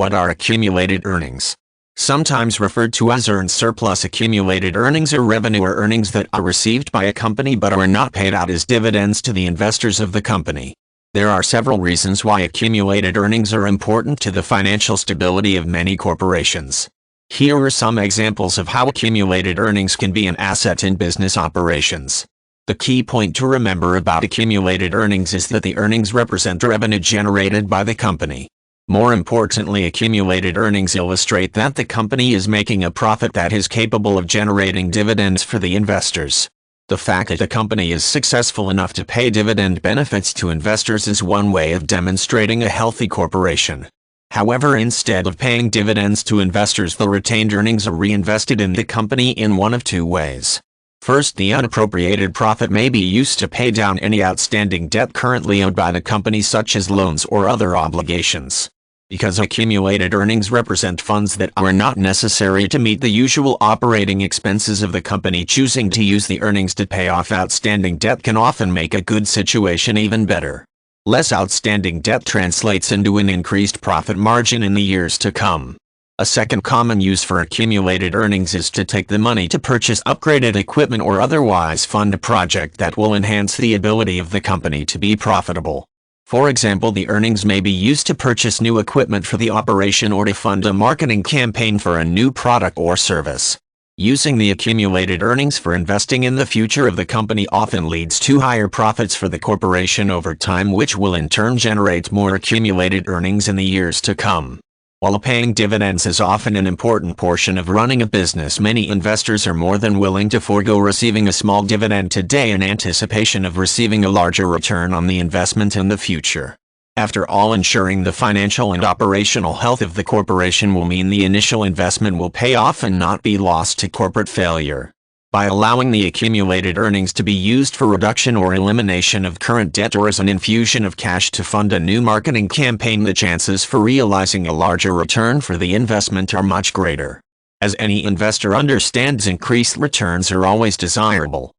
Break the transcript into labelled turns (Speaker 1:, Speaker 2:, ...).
Speaker 1: What are accumulated earnings? Sometimes referred to as earned surplus, accumulated earnings are revenue or earnings that are received by a company but are not paid out as dividends to the investors of the company. There are several reasons why accumulated earnings are important to the financial stability of many corporations. Here are some examples of how accumulated earnings can be an asset in business operations. The key point to remember about accumulated earnings is that the earnings represent revenue generated by the company. More importantly, accumulated earnings illustrate that the company is making a profit that is capable of generating dividends for the investors. The fact that a company is successful enough to pay dividend benefits to investors is one way of demonstrating a healthy corporation. However, instead of paying dividends to investors, the retained earnings are reinvested in the company in one of two ways. First, the unappropriated profit may be used to pay down any outstanding debt currently owed by the company, such as loans or other obligations. Because accumulated earnings represent funds that are not necessary to meet the usual operating expenses of the company, choosing to use the earnings to pay off outstanding debt can often make a good situation even better. Less outstanding debt translates into an increased profit margin in the years to come. A second common use for accumulated earnings is to take the money to purchase upgraded equipment or otherwise fund a project that will enhance the ability of the company to be profitable. For example, the earnings may be used to purchase new equipment for the operation or to fund a marketing campaign for a new product or service. Using the accumulated earnings for investing in the future of the company often leads to higher profits for the corporation over time, which will in turn generate more accumulated earnings in the years to come. While paying dividends is often an important portion of running a business, many investors are more than willing to forego receiving a small dividend today in anticipation of receiving a larger return on the investment in the future. After all, ensuring the financial and operational health of the corporation will mean the initial investment will pay off and not be lost to corporate failure. By allowing the accumulated earnings to be used for reduction or elimination of current debt or as an infusion of cash to fund a new marketing campaign, the chances for realizing a larger return for the investment are much greater. As any investor understands, increased returns are always desirable.